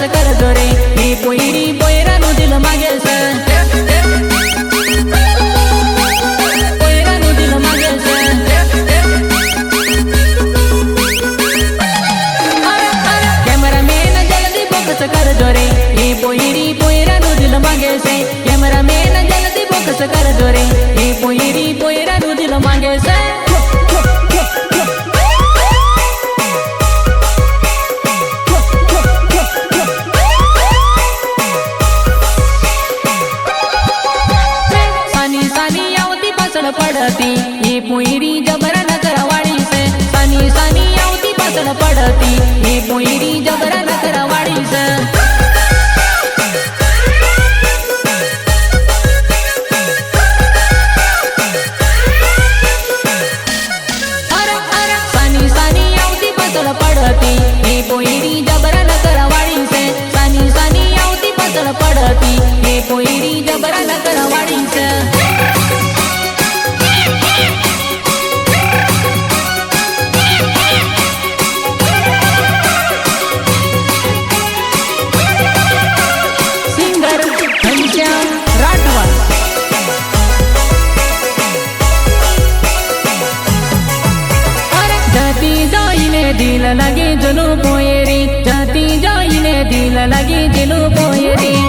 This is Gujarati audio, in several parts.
કરજો રે એ પોયરી પોયરાનું દિલ માગે છે પોયરાનું દિલ માગે છે કેમેરામેન જલ્દી ફોકસ કરજો રે એ પોયરી પોયરાનું દિલ માગે છે કેમેરામેન જલ્દી ફોકસ કરજો રે એ પોયરી પોયરાનું દિલ માગે છે પડતી એ પોયરી જબરા ન કરવાડી છે સાની સાની આવતી પાછળ પડતી એ પોયરી જબરા ન કરવાડી છે સાની સાની આવતી પાછળ પડતી એ પોયરી જબરા ન કરવાડી છે સાની સાની આવતી પાછળ પડતી એ પોયરી જબરા ન કરવાડી છે દિલ લાગે જનું પોયરી જાતી જાઈને દિલ લાગે જનું પોયરી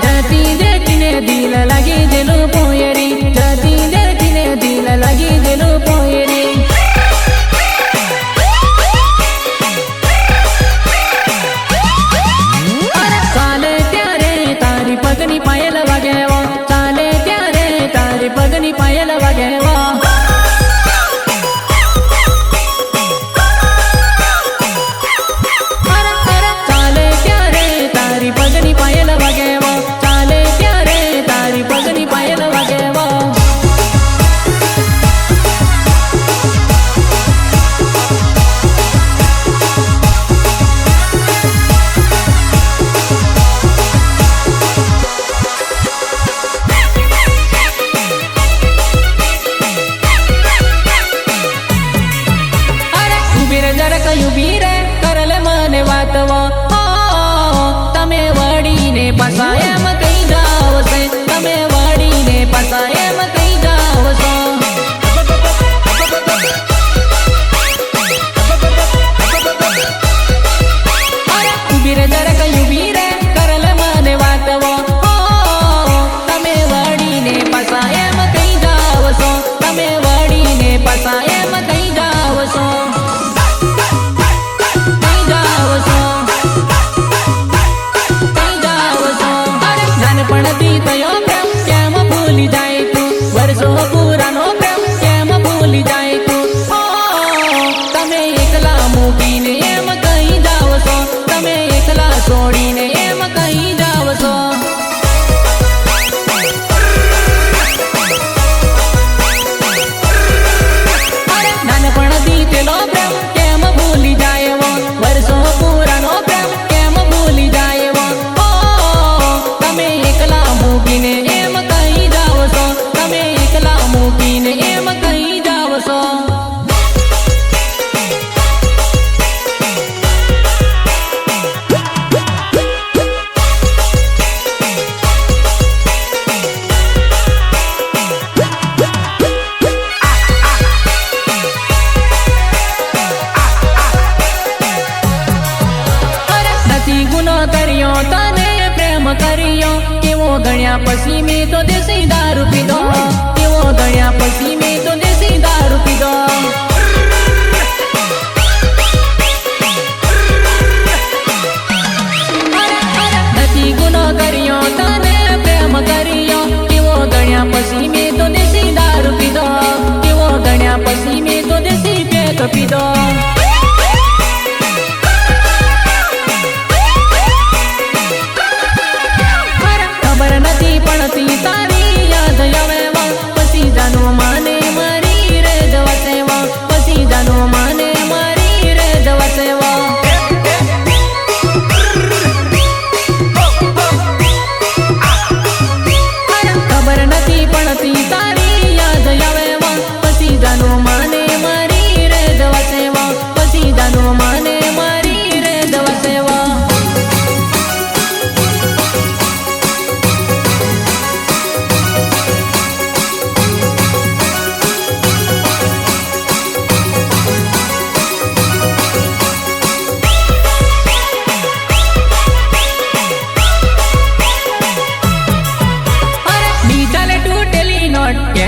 જાતી દેખીને દિલ લાગે જનું પોયરી જાતી દેખીને દિલ લાગે જનું પોયરી ચાલે ત્યારે તારી પગની પાયલ વાગે પગની પાયલ વાગે ચાલે ત્યારે તારી પગની પાયલ વાગે ચાલે ત્યારે તારી પગની પાયલ વાગે ઉભી રે કરલે મને વાતવો તમે વળીને પાછા એમ કઈ જાવ છે તમે વળીને પાછા એમ કઈ જાવ છો ઉભી રે જરાક ઉભી રે કરલે મને વાતવો તમે વળીને પાછા એમ કઈ જાવ છો તમે વળીને પાછા એમ કઈ જાવ છો પડતી તયો પ્રેમ કેમ ભૂલી જાય તું વર્ષો પુરાનો પ્રેમ કેમ ભૂલી જાય તું તમે એકલા મૂકીને એમ કઈ જાવ છો તમે એકલા છોડીને એમ કઈ જાવ છો નાનપણથી પેલો પ્રેમ કેમ ભૂલી જાય વર્ષો પુરાનો પ્રેમ કેમ ભૂલી જાય તમે એકલા મૂકીને એમ કઈ જાવ છો તમે એકલા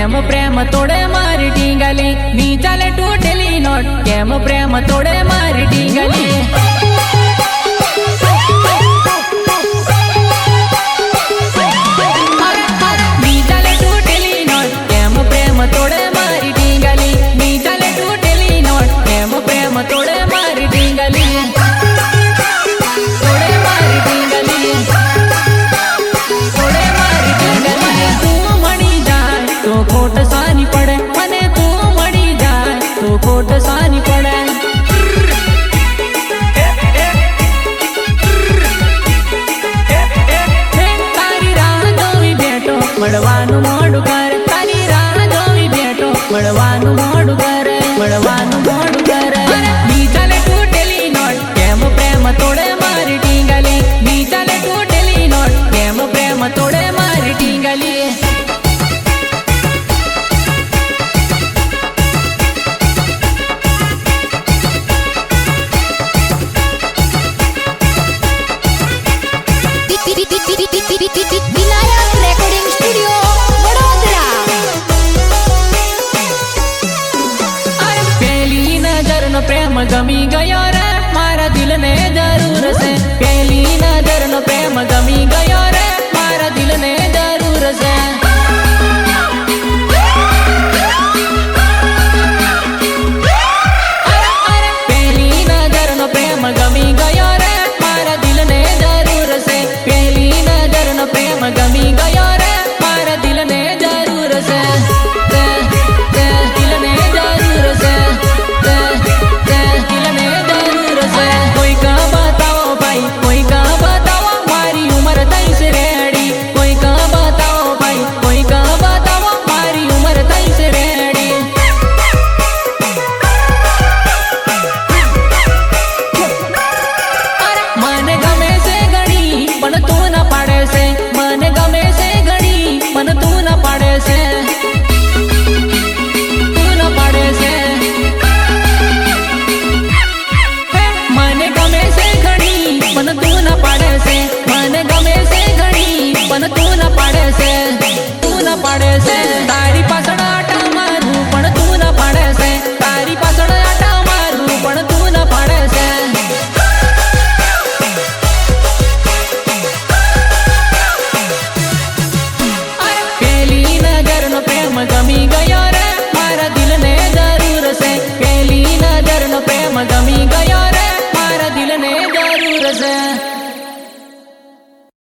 કેમ પ્રેમ તોડે મારી ટીંગલી ની ચાલે તૂટેલી નોટ કેમ પ્રેમ તોડે મારી ટીંગલી खोट सानी पड़े मने तू मड़ी जाए तो खोट सानी पड़े तारी राह जोवी बेटो मड़वानु मोडू कर तारी राह जोवी बेटो मड़वानु मोडू कर मड़वानु मोडू कर नी चाले तूटेली नोट केम प्रेम तोड़े मारी टींगली नी चाले तूटेली नोट केम प्रेम तोड़े मारी टींगली વિનાયક રેકોર્ડિંગ સ્ટુડિયો વડોદરા પહેલી નજરનો પ્રેમ ગમી ગયો રે મારા દિલને જરૂર છે પહેલી નજરનો પ્રેમ ગમી ગયો રે મારા દિલને જરૂર છે પહેલી નજરનો પ્રેમ ગમી ગયો રે મારા દિલને જરૂર છે પહેલી નજરનો પ્રેમ ગમી ગયો રે મારા દિલને જરૂર છે દિલને જરૂર છે દિલને જરૂર છે કોઈ કા બતાવો ભાઈ કોઈ કા બતાવો મારી ઉંમર થઈશ રેડી કોઈ કા બતાવો ભાઈ કોઈ કા બતાવો મારી ઉંમર થઈશ રેડી મને ગમે છે ઘણી પણ તું ના પાડે છે મને ગમે છે ઘણી પણ તું ના પાડે છે તું ના પાડે છે મને ગમે છે ઘણી પણ તું ના પાડે છે મને ગમે છે ઘણી પણ તું ના પાડે છે તું ના પાડે છે તારી પાછળ આટા મારું પણ તું ના પાડે છે તારી પાછળ આટા મારું પણ તું ના પાડે છે પહેલી નજરનો પ્રેમ ગમી ગયો રે મારા દિલને જરૂર છે પહેલી નજરનો પ્રેમ ગમી ગયો રે મારા દિલને જરૂર છે